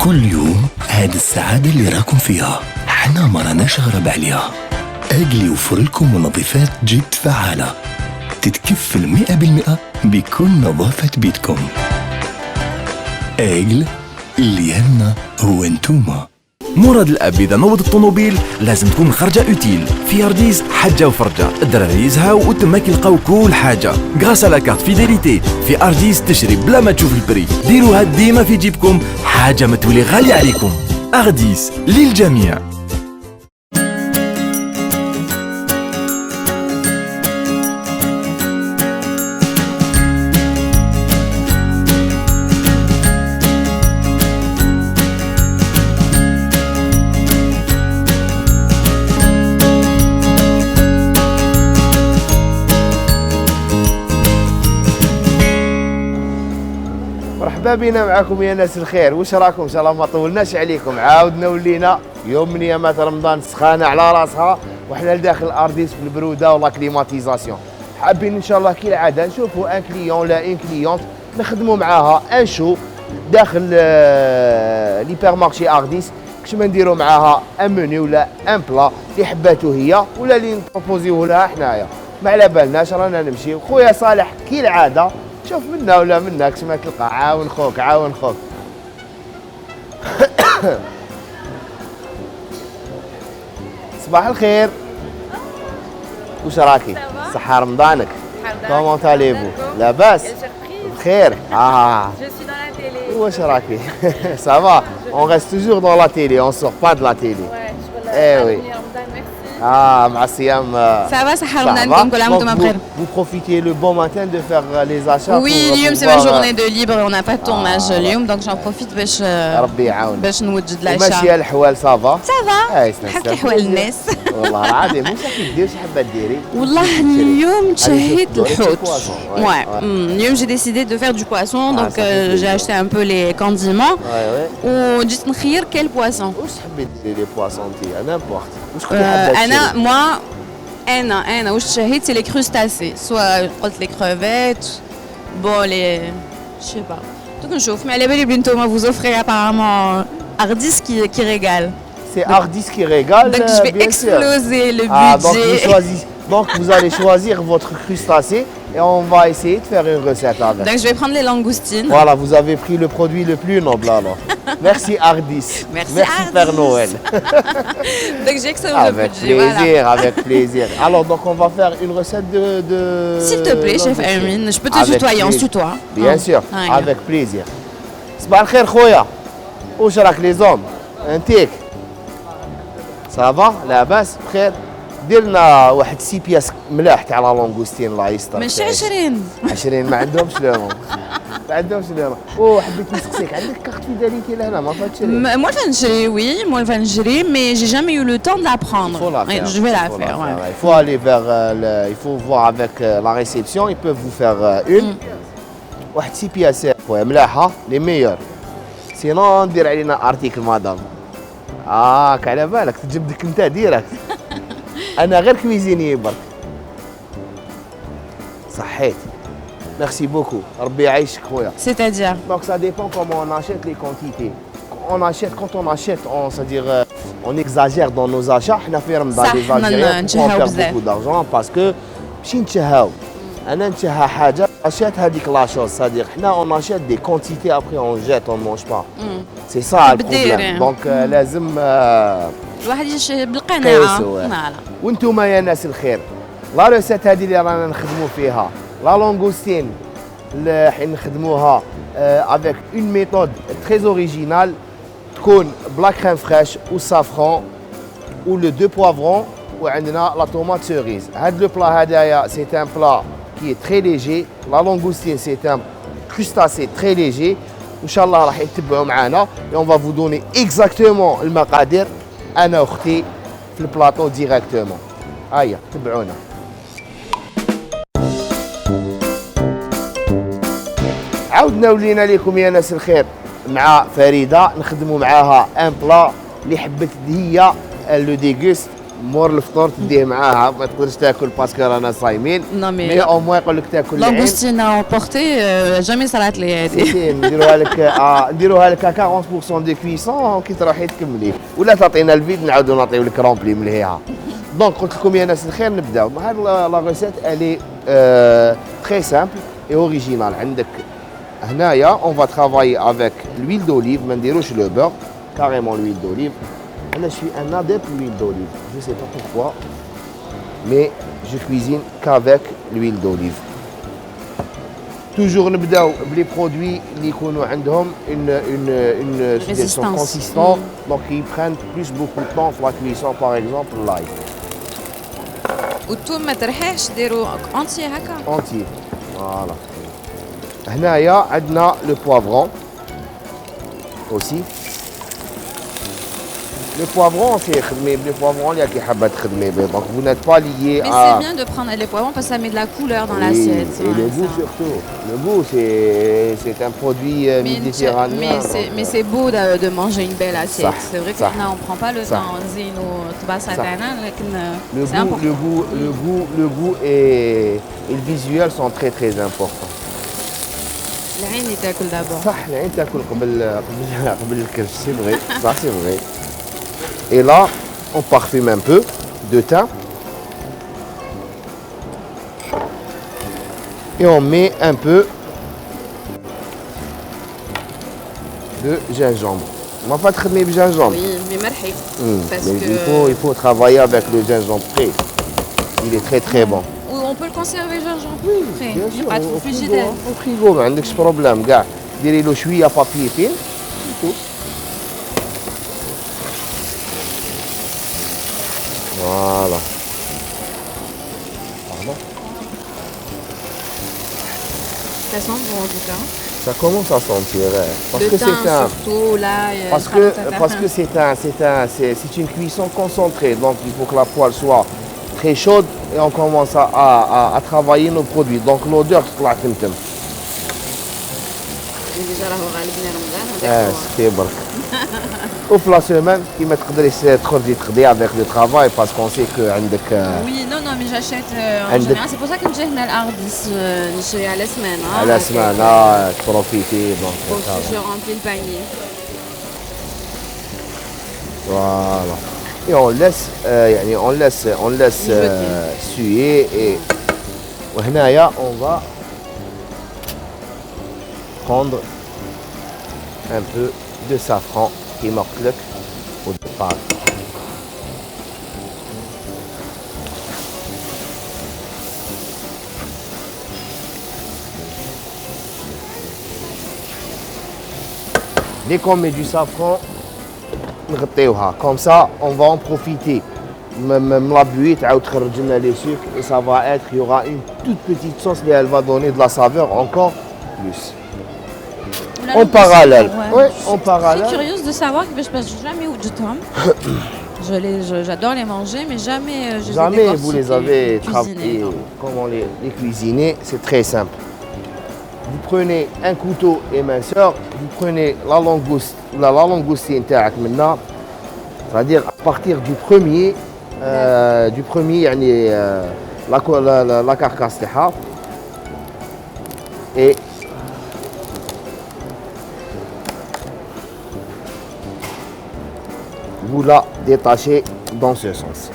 كل يوم هاد السعادة اللي راكم فيها حنا ما راناش غراب عليها. أجل يوفر لكم منظفات جيت فعالة تتكفل 100% بكل نظافة بيتكم. أجل اللي يهمنا هو انتوما. مراد الاب اذا نوض الطوموبيل لازم تكون خرجه اوتيل. في ارديس حجه وفرجه الدراري يزهاو وتماك يلقاو كل حاجه غراس لا كارت فيديليتي. في ارديس تشري بلا ما تشوف البري. ديروها ديما في جيبكم حاجه ما تولي غاليه عليكم. ارديس للجميع. مرحبا بنا معكم يا ناس الخير. واش راكم؟ ان شاء الله ما طولناش عليكم. عاودنا ولينا يوم من ايامات رمضان سخانه على راسها وحنا لداخل ارديس في البروده ولا كليماتيزاسيون. حابين ان شاء الله كالعاده نشوفوا ان كليون ولا ان كليونت نخدموا معاها ان شو داخل ليبر مارشي ارديس. كش ما نديروا معاها ان منيو ولا ان بلا اللي حباتو هي ولا اللي نبروبوزيوه لها حنايا. ما على بالناش رانا نمشيو. خويا صالح كالعاده شوف منا ولا منك كش ما تلقى. عاون خوك عاون خوك. صباح الخير. واش راكي؟ صحة رمضانك؟ كومون تاليفو؟ لاباس؟ بخير؟ واش راكي؟ سافا؟ اون ريست توجور دون لا تيلي، اون سور با دو لا تيلي. اي وي. مع الصيام. Ça va, صحة رمضانكم كل عام وانتم بخير. Vous profitez le bon matin de faire les achats. Oui, اليوم c'est ma journée de libre, on n'a pas de tournage اليوم donc j'en profite ربي يعاون باش نوجد العشاء. ماشي الحوال صافا؟ صافا. حكي حوال الناس. والله العظيم واش راكي دير؟ واش حابه ديري؟ والله اليوم تشهيت الحوت. اليوم j'ai décidé de faire du poisson donc j'ai acheté un peu les condiments. وجيت نخير quel poisson. واش تحبي ديري لي بواسون انتيا نيمبورت؟ واش كنتي حابه؟ انا moi انا واش تشهيت سي لي كروستاسي سوا قلت لي كروفيت بون لي جو با دوك نشوف. مي على بالي بلي نتوما vous offrez apparemment Ardis qui régale. C'est Ardis qui régale. Donc je vais exploser le budget. Donc vous allez choisir votre crustacé et on va essayer de faire une recette avec. Donc je vais prendre les langoustines. Voilà, vous avez pris le produit le plus noble alors. Merci Ardis. Merci Ardis. Père Noël. Donc j'explose le budget. Avec plaisir, avec plaisir. Alors donc on va faire une recette de... S'il te plaît, chef Hermine, je peux te tutoyer, on se tutoie. Bien sûr, avec plaisir. صباح الخير خويا. واش راك لي زوم؟ انتيك. صافا؟ لاباس بخير؟ دير لنا واحد 6 بياس ملاح تاع لا لونغوستين الله يستر. ماشي 20. 20 ما عندهمش لهم. ما عندهمش لهم. حبيت نسقسيك عندك كارت فيداليتي لهنا ما فاتش تشري؟ Moi je vais gérer, oui, moi je vais gérer, mais j'ai jamais eu le temps de l'apprendre. Je vais la faire. Il faut aller vers il faut voir avec la réception, ils peuvent vous faire une. واحد 6 بياس خويا ملاحه لي ميور. سينو ندير علينا ارتيكل مدام. على بالك تجبدك انت ديريكت. انا غير كويزيني برك. صحيت. Merci beaucoup. ربي يعيشك خويا. C'est-à-dire? Donc ça dépend comment on achète les quantités. Quand on achète, c'est-à-dire on exagère dans nos achats. حنا في رمضان les Algériens on perd beaucoup d'argent parce que ماشي نتشهاو. انا نتشهى حاجه achète هذيك لا chose, c'est-à-dire حنا on achète des quantités après on jette, on mange pas. C'est ça le problème. Donc لازم الواحد يمشي بالقناعه. وانتم يا ناس الخير لا روسيت هذه اللي رانا نخدموا فيها لا لونغوستين اللي حين نخدموها افيك اون ميثود تري اوريجينال تكون بلا كريم فريش والسافرون ولو دو بوافرون وعندنا لا طوماط سوريز. هذا لو بلا هدايا سي ان بلا كي تري ليجي. لا لونغوستين سي ان كروستاسي تري ليجي. ان شاء الله راح يتبعوا معنا et on va vous donner exactement المقادير انا واختي في البلاطو ديريكتومون. هيا تبعونا. عاودنا ولينا لكم يا ناس الخير مع فريده نخدموا معاها ان بلا اللي حبت هي لو ديغوست مور الفطور تديه معاها ما تقدرش تاكل باسكو رانا صايمين Non, mais مي او موان يقول لك تاكل العين langoustine à emporter, jamais صرات لي هذه. سي نديروها لك نديروها لك 40% دو كويسون كي تروحي تكملي ولا تعطينا الفيد نعاودو نعطيو لك رومبلي مليها دونك قلت لكم يا ناس الخير نبداو هاد لا ريسيت الي تري سامبل اي اوريجينال عندك هنايا اون فا ترافايي افيك l'huile d'olive ما نديروش لو بور كاريمون l'huile d'olive انا شوي ان اديب l'huile d'olive je sais pas pourquoi mais je cuisine qu'avec l'huile d'olive toujours نبداو بلي برودوي اللي يكونوا عندهم une Résistance. consistante donc ils prennent plus beaucoup de temps pour la cuisson par exemple l'ail والثوم ما ترحيحش ديروا انتي هكا. entier voilà هنايا عندنا le poivron aussi le poivron c'est خدمي بلي poivron اللي كي حابه تخدمي به donc vous n'êtes pas lié Mais à c'est bien de prendre les poivrons parce que ça met de la couleur dans Oui, l'assiette. et le ouais, goût ça. surtout le goût c'est un produit méditerranéen Mais c'est beau de manger une belle assiette. صح، C'est vrai صح. qu'on ne prend pas le صح. temps زين وطباسة صح. تاعنا لكن le c'est goût, important. le goût et le visuel sont très très importants. العين اللي تاكل d'abord. صح العين تاكل قبل الكرش c'est vrai ça c'est vrai. Et là on parfume un peu de thym et on met un peu de gingembre. On va pas تخدمي بgingembre. Oui, mais مرحي. Parce Mais que il faut travailler avec le gingembre frais. Il est très très bon. Ou on peut le conserver gingembre. Après, Bien il sûr, pas de au frigidaire. frigo, au frigo ما عندكش بروبليم كاع ديري له شويه بابي فين فوالا Ça sent bon en tout cas. ça commence à sentir parce Le que thym c'est un surtout, l'ail. parce que c'est une cuisson concentrée donc il faut que la poêle soit très chaude et on commence à travailler nos produits donc l'odeur تطلع تمتم déjà راهو غالبنا رمضان. سكتي برك وفي لا سيمان كيما تقدري تخرجي تخدي افيك لو ترافاي باسكو سي كو عندك Oui, non, mais j'achète en عندك- général. C'est pour ça que نجي هنا الأرديس نشري على سمانة. على سمانه تبروفيتي دونك Je remplis le panier. voilà et on laisse يعني on laisse suer et وهنايا on va prendre un peu de safran كيما قلت لك au départ. Dès qu'on met du safran, نغطيوها comme ça on va en profiter. Même la buée تعاود تخرج لنا les sucres et ça va être il y aura une toute petite sauce et elle va donner de la saveur encore plus. En parallèle. Ouais, en Je parallèle. suis curieuse de savoir que je passe jamais وجدتهم. J'adore les manger, mais jamais je les ai Jamais vous les décortiqués, avez cuisinés, travaillé. non. Comment les cuisiner, c'est très simple. Vous prenez un couteau éminceur, vous prenez la langoustine تاعك منا, c'est-à-dire à partir du premier يعني la carcasse تاعها et vous la détachez dans ce sens.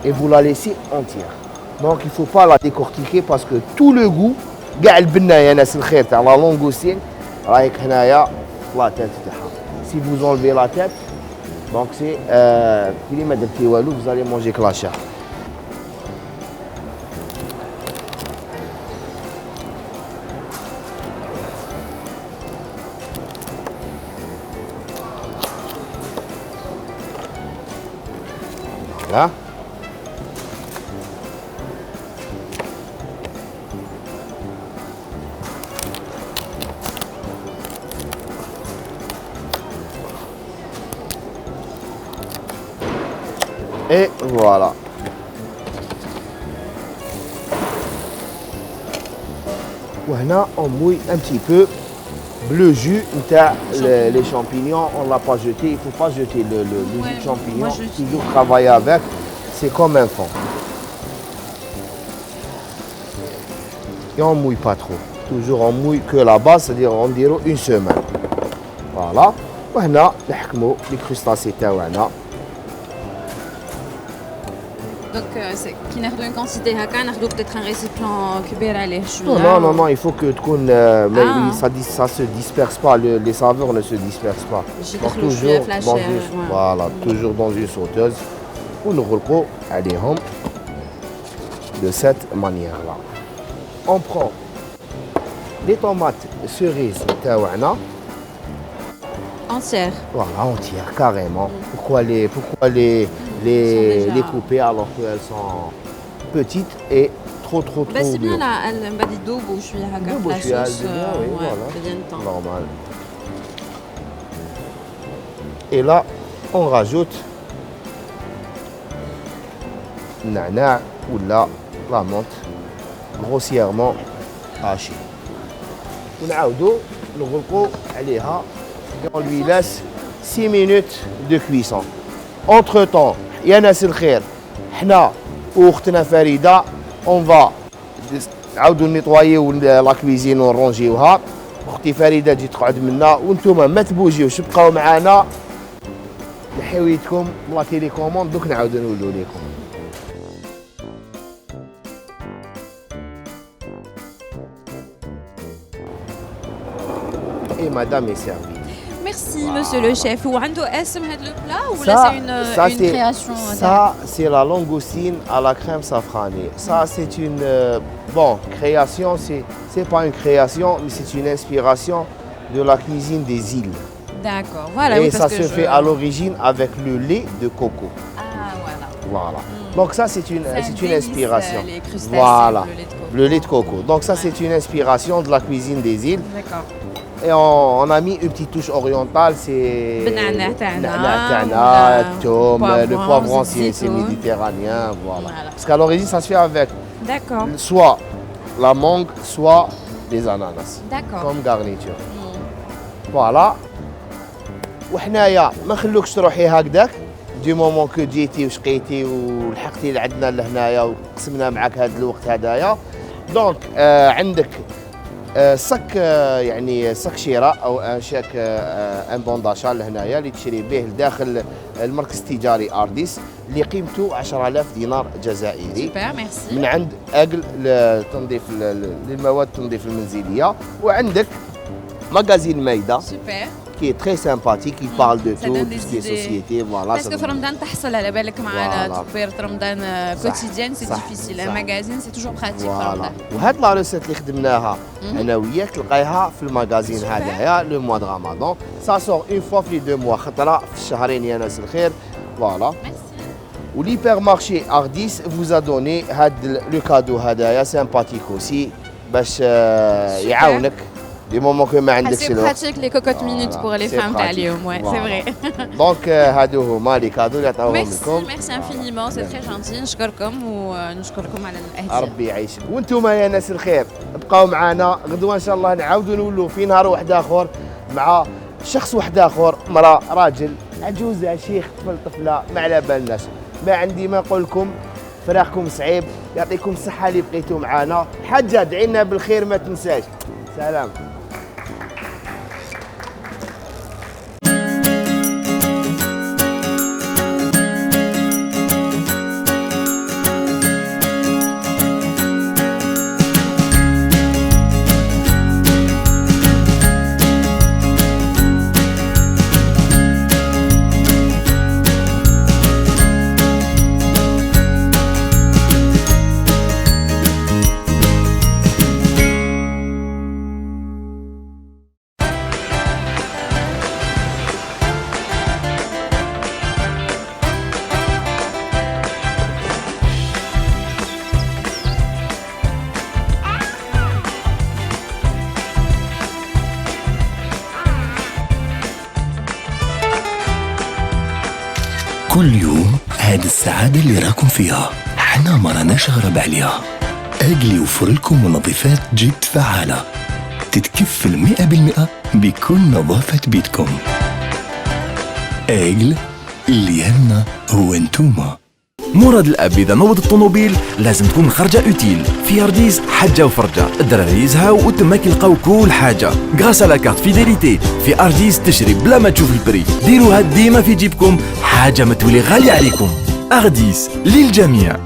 Et vous la laissez entière. Donc il ne faut pas la décortiquer parce que tout le goût كاع البنه يا ناس الخير تاع لا لونغوستين رايك هنايا لا تيت تاعها. Si vous enlevez la tête, donc c'est كي ما درتي والو vous allez manger que la chair. Voilà. Et voilà. وهنا on mouille un petit peu Le jus, les champignons, on ne l'a pas jeté. Il ne faut pas jeter le jus de champignon. moi, je Toujours travailler avec. C'est comme un fond. Et on ne mouille pas trop. Toujours on mouille que la base, c'est-à-dire on dirait une semaine. Voilà. وهنا نحكموا لي كروستاسي تاعنا. Donc, كي ناخذوا une quantité هكا ناخذوا peut-être un récipient كبير عليه شوية. Non, il faut que ça se disperse pas, les saveurs ne se dispersent pas. Donc toujours dans une, voilà, toujours dans une sauteuse. ونغلقوا عليهم de cette manière-là. On prend les tomates cerises تاعنا. Entière. Voilà, entières, carrément. Pourquoi les couper alors qu'elles sont petites et trop بس c'est bien dures. là, elle بدي يذوبوا شوية هكا يذوبوا في شوية، la sauce. oui, Ouais, voilà. ça vient de temps. Normal. Et là, on rajoute nana ou la menthe grossièrement hachée. ونعاودوا نغلقوا عليها et on lui laisse 6 minutes de cuisson. Entre temps, يا ناس الخير حنا واختنا فريده on va نعاودوا نيطوايو لا كويزين ونرونجيوها. اختي فريده تجي تقعد منا وانتم ما تبوجيوش بقاو معنا لحويتكم لا تيليكوموند دوك نعاودوا نولوا لكم. Et madame est servie. Merci monsieur le chef. وعنده اسم هذا le plat ou là c'est une création? Ça, c'est la langoustine à la crème safranée. Ça, c'est une création. C'est pas une création, mais c'est une inspiration de la cuisine des îles. D'accord, voilà. Et oui, ça parce se que fait à l'origine avec le lait de coco. Ah voilà. Voilà. Donc ça, c'est une inspiration. Les crustacés, Voilà. le lait de coco. Le lait de coco. Donc ça, c'est une inspiration de la cuisine des îles. D'accord. Et on a mis une petite touche orientale, c'est بالنعناع تاعنا، النعناع, الثوم, le poivron, poivron c'est الزيتون. méditerranéen, voilà. Voilà. Parce qu'à l'origine ça se fait avec D'accord. soit la mangue, soit les ananas, D'accord. comme garniture. Voilà. وحنايا ما نخلوكش تروحي هكذاك دي مومون كو جيتي وشقيتي ولحقتي لعندنا لهنايا وقسمنا معاك هذا الوقت هذايا. دونك عندك صك يعني صك شراء او ان شاك ان بون داشا لهنايا اللي تشري به لداخل المركز التجاري ارديس اللي قيمته 10,000 دينار جزائري. Super, merci. من عند اجل لتنظيف للمواد التنظيف المنزليه. وعندك ماغازين مايده Super. qui est très sympathique, il parle de Ça tout, donne tout des ce qui est idées. société, voilà. Parce que في رمضان تحصل على بالك معنا Voilà. تكبيرة رمضان quotidienne c'est صح، difficile. صح. Un magazine c'est toujours pratique في فوالا. رمضان. وهاد لا روسيت اللي خدمناها انا وياك تلقايها في الماغازين هذايا لو موا دو رمضان. سا سور اون فوا في لي دو موا خطره في الشهرين يا ناس الخير. فوالا. والهيبر مارشي ارديس فوزا دوني هاد لو كادو هذايا سامباتيك اوسي باش يعاونك دي مومون كو ما عندكش C'est الوقت. pratique les cocottes minutes pour les c'est femmes تاع pratique. اليوم. Ouais, c'est Voilà. vrai. دونك هادو هما لي كادو اللي عطاوهم Merci, لكم. merci infiniment, c'est très gentil. نشكركم ونشكركم على الأهدية. ربي يعيشك. وانتم يا ناس الخير بقاو معنا غدوه ان شاء الله نعاودوا نولوا في نهار واحد اخر مع شخص واحد اخر، مراه، راجل، عجوزه، شيخ، طفل، طفله، ما على بالناش. ما عندي ما نقول لكم، فراقكم صعيب، يعطيكم الصحه اللي بقيتوا معنا. حاجه ادعي لنا بالخير ما تنساش. سلام. كل يوم هاد السعادة اللي راكم فيها حنا ما راناش غراب عليها. أجلي وفرلكم منظفات جيت فعالة تتكفل 100% بكل نظافة بيتكم. اجل اللي يهمنا هو انتوما. مراد الاب اذا نوض الطوموبيل لازم تكون خرجه اوتيل. في ارديس حجه وفرجه، الدراري يزهاو وتما كيلقاو كل حاجه. غراس لا كارت فيديليتي في ارديس تشري بلا ما تشوف البري. ديروها ديما في جيبكم، حاجه ما تولي غاليه عليكم. ارديس للجميع.